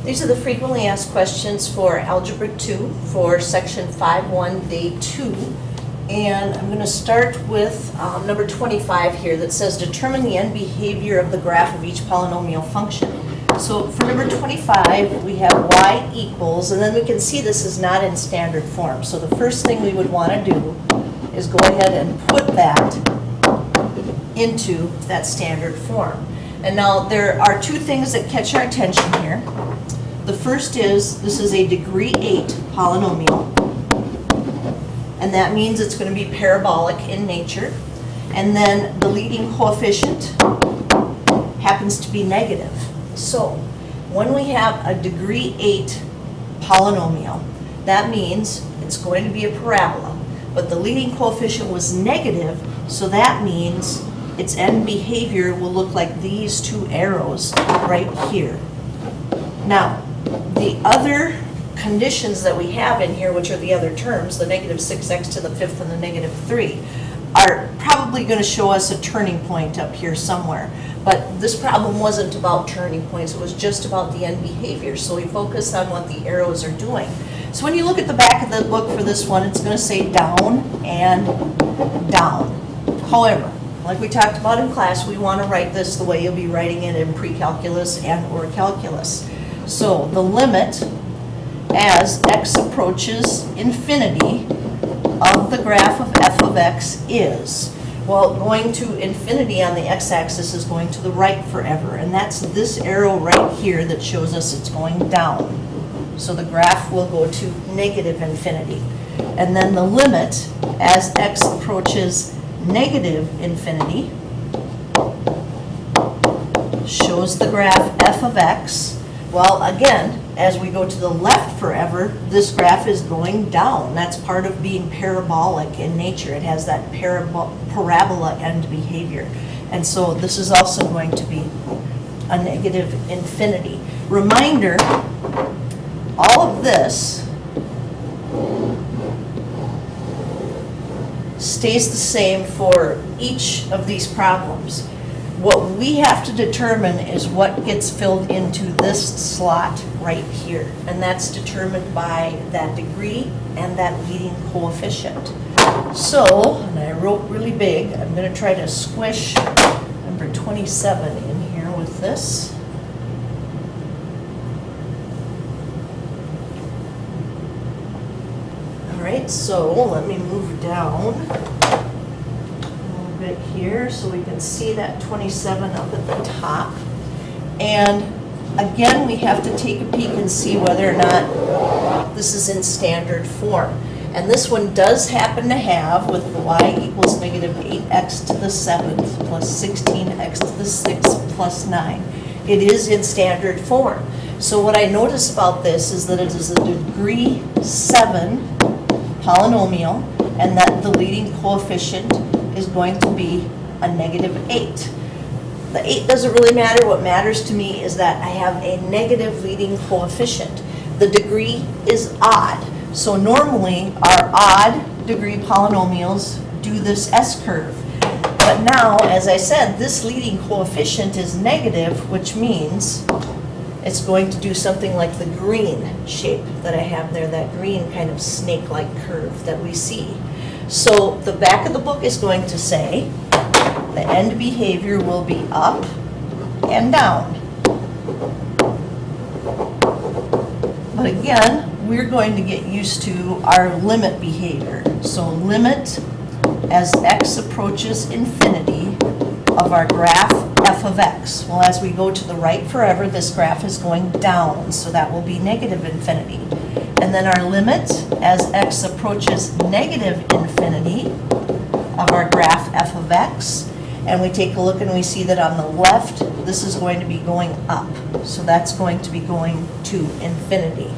These are the frequently asked questions for Algebra 2 for Section 5.1, Day 2. And I'm going to start with number 25 here that says determine the end behavior of the graph of each polynomial function. So for number 25, we have y equals, and then we can see this is not in standard form. So the first thing we would want to do is go ahead and put that into that standard form. And now there are two things that catch our attention here. The first is, this is a degree 8 polynomial, and that means it's going to be parabolic in nature. And then the leading coefficient happens to be negative. So when we have a degree 8 polynomial, that means it's going to be a parabola, but the leading coefficient was negative, so that means its end behavior will look like these two arrows right here. Now, the other conditions that we have in here, which are the other terms, the negative 6x to the fifth and the negative 3, are probably going to show us a turning point up here somewhere. But this problem wasn't about turning points, it was just about the end behavior. So we focused on what the arrows are doing. So when you look at the back of the book for this one, it's going to say down and down. However, like we talked about in class, we want to write this the way you'll be writing it in pre-calculus and or calculus. So the limit as x approaches infinity of the graph of f of x is, well, going to infinity on the x-axis is going to the right forever, and that's this arrow right here that shows us it's going down. So the graph will go to negative infinity. And then the limit as x approaches negative infinity shows the graph f of x. Well, again, as we go to the left forever, this graph is going down. That's part of being parabolic in nature. It has that parabola end behavior. And so this is also going to be a negative infinity. Reminder, all of this stays the same for each of these problems. What we have to determine is what gets filled into this slot right here, and that's determined by that degree and that leading coefficient. So, and I wrote really big, I'm going to try to squish number 27 in here with this. All right, so let me move down bit here so we can see that 27 up at the top. And again, we have to take a peek and see whether or not this is in standard form. And this one does happen to have, with the y equals negative 8x to the 7th plus 16x to the 6th plus 9. It is in standard form. So what I notice about this is that it is a degree 7 polynomial, and that the leading coefficient is going to be a negative 8. The 8 doesn't really matter. What matters to me is that I have a negative leading coefficient. The degree is odd. So normally our odd degree polynomials do this S-curve. But now, as I said, this leading coefficient is negative, which means it's going to do something like the green shape that I have there, that green kind of snake-like curve that we see. So the back of the book is going to say the end behavior will be up and down. But again, we're going to get used to our limit behavior. So limit as x approaches infinity of our graph f of x. Well, as we go to the right forever, this graph is going down, so that will be negative infinity. And then our limit as x approaches negative infinity of our graph f of x. And we take a look and we see that on the left, this is going to be going up. So that's going to be going to infinity.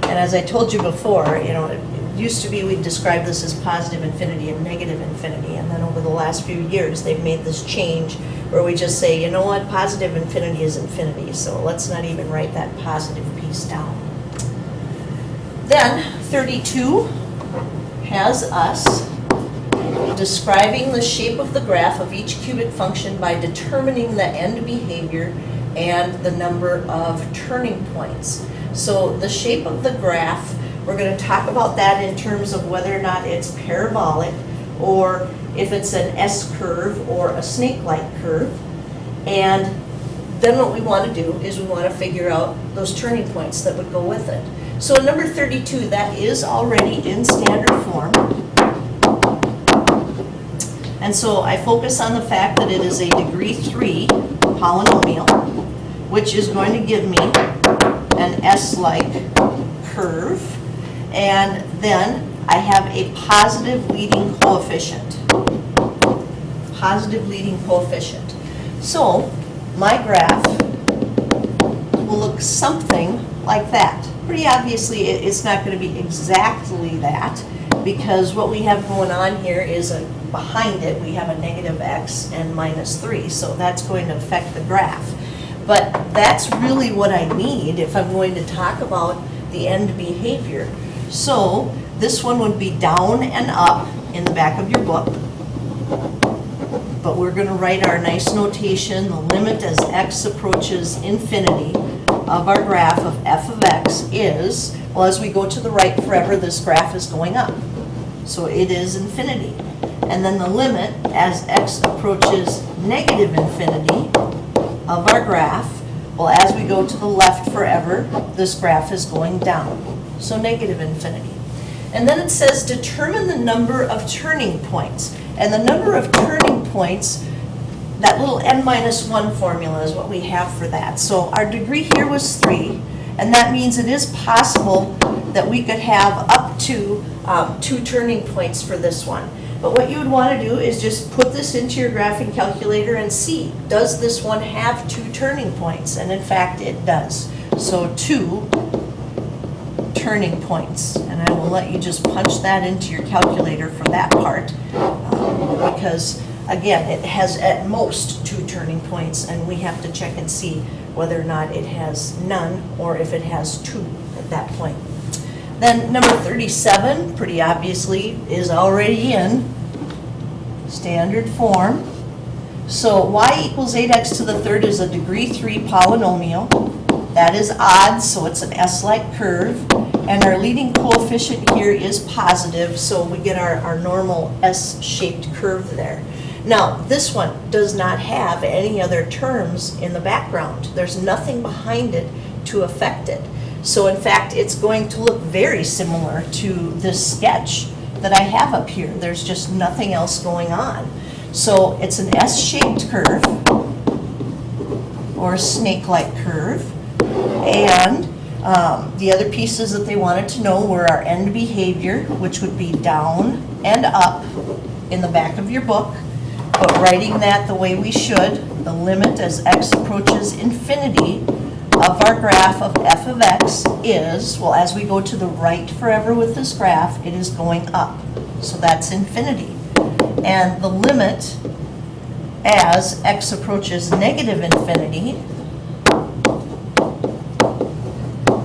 And as I told you before, you know, it used to be we'd describe this as positive infinity and negative infinity. And then over the last few years, they've made this change where we just say, you know what, positive infinity is infinity. So let's not even write that positive piece down. Then 32 has us describing the shape of the graph of each cubic function by determining the end behavior and the number of turning points. So the shape of the graph, we're going to talk about that in terms of whether or not it's parabolic or if it's an S-curve or a snake-like curve. And then what we want to do is we want to figure out those turning points that would go with it. So in number 32, that is already in standard form. And so I focus on the fact that it is a degree 3 polynomial, which is going to give me an S-like curve. And then I have a positive leading coefficient. Positive leading coefficient. So my graph will look something like that. Pretty obviously, it's not going to be exactly that, because what we have going on here is behind it, we have a negative x and minus 3. So that's going to affect the graph. But that's really what I need if I'm going to talk about the end behavior. So this one would be down and up in the back of your book. But we're going to write our nice notation, the limit as x approaches infinity of our graph of f of x is, well, as we go to the right forever, this graph is going up. So it is infinity. And then the limit as x approaches negative infinity of our graph, well, as we go to the left forever, this graph is going down. So negative infinity. And then it says determine the number of turning points. And the number of turning points, that little n-1 formula is what we have for that. So our degree here was 3, and that means it is possible that we could have up to 2 turning points for this one. But what you would want to do is just put this into your graphing calculator and see, does this one have 2 turning points? And in fact, it does. So 2 turning points. And I will let you just punch that into your calculator for that part. Because again, it has at most 2 turning points, and we have to check and see whether or not it has none or if it has 2 at that point. Then number 37, pretty obviously, is already in standard form. So y equals 8x to the third is a degree 3 polynomial. That is odd, so it's an S-like curve. And our leading coefficient here is positive, so we get our normal S-shaped curve there. Now, this one does not have any other terms in the background. There's nothing behind it to affect it. So in fact, it's going to look very similar to this sketch that I have up here. There's just nothing else going on. So it's an S-shaped curve, or a snake-like curve. And the other pieces that they wanted to know were our end behavior, which would be down and up in the back of your book. But writing that the way we should, the limit as x approaches infinity of our graph of f of x is, well, as we go to the right forever with this graph, it is going up. So that's infinity. And the limit as x approaches negative infinity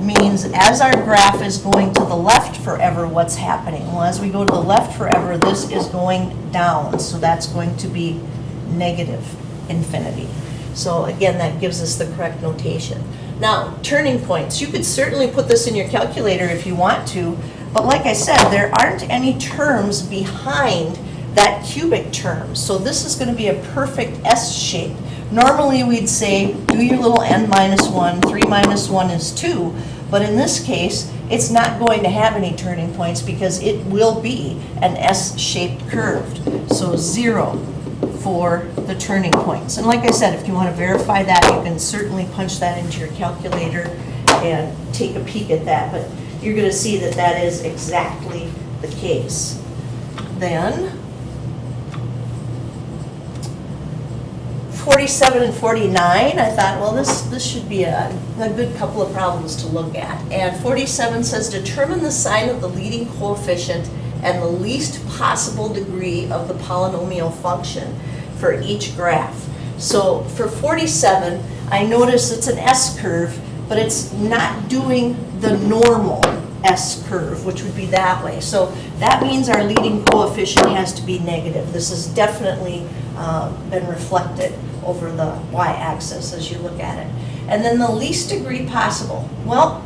means as our graph is going to the left forever, what's happening? Well, as we go to the left forever, this is going down. So that's going to be negative infinity. So again, that gives us the correct notation. Now, turning points. You could certainly put this in your calculator if you want to, but like I said, there aren't any terms behind that cubic term. So this is going to be a perfect S shape. Normally we'd say, do your little n-1, 3 minus 1 is 2, but in this case, it's not going to have any turning points because it will be an S-shaped curve. So 0 for the turning points. And like I said, if you want to verify that, you can certainly punch that into your calculator and take a peek at that, but you're going to see that that is exactly the case. Then 47 and 49, I thought, well, this should be a good couple of problems to look at. And 47 says, determine the sign of the leading coefficient and the least possible degree of the polynomial function for each graph. So for 47, I notice it's an S-curve, but it's not doing the normal S-curve, which would be that way. So that means our leading coefficient has to be negative. This has definitely been reflected over the y-axis as you look at it. And then the least degree possible. Well,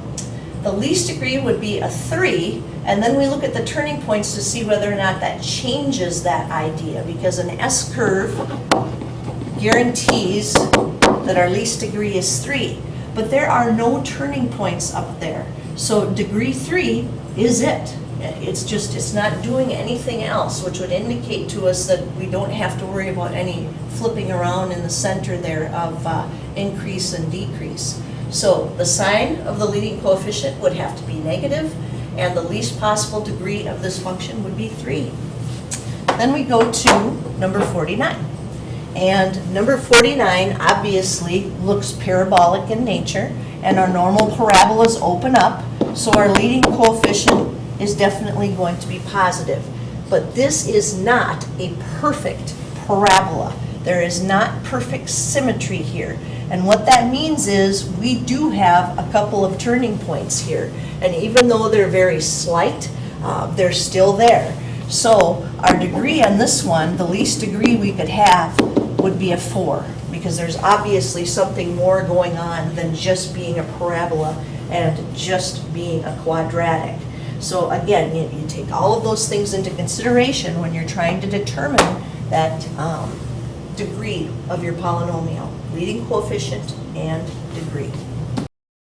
The least degree would be a 3, and then we look at the turning points to see whether or not that changes that idea, because an S-curve guarantees that our least degree is 3. But there are no turning points up there. So degree 3 is it. It's not doing anything else, which would indicate to us that we don't have to worry about any flipping around in the center there of increase and decrease. So the sign of the leading coefficient would have to be negative, and the least possible degree of this function would be 3. Then we go to number 49. And number 49 obviously looks parabolic in nature, and our normal parabolas open up, so our leading coefficient is definitely going to be positive. But this is not a perfect parabola. There is not perfect symmetry here. And what that means is we do have a couple of turning points here. And even though they're very slight, they're still there. So our degree on this one, the least degree we could have would be a 4, because there's obviously something more going on than just being a parabola and just being a quadratic. So again, you take all of those things into consideration when you're trying to determine that degree of your polynomial, leading coefficient and degree.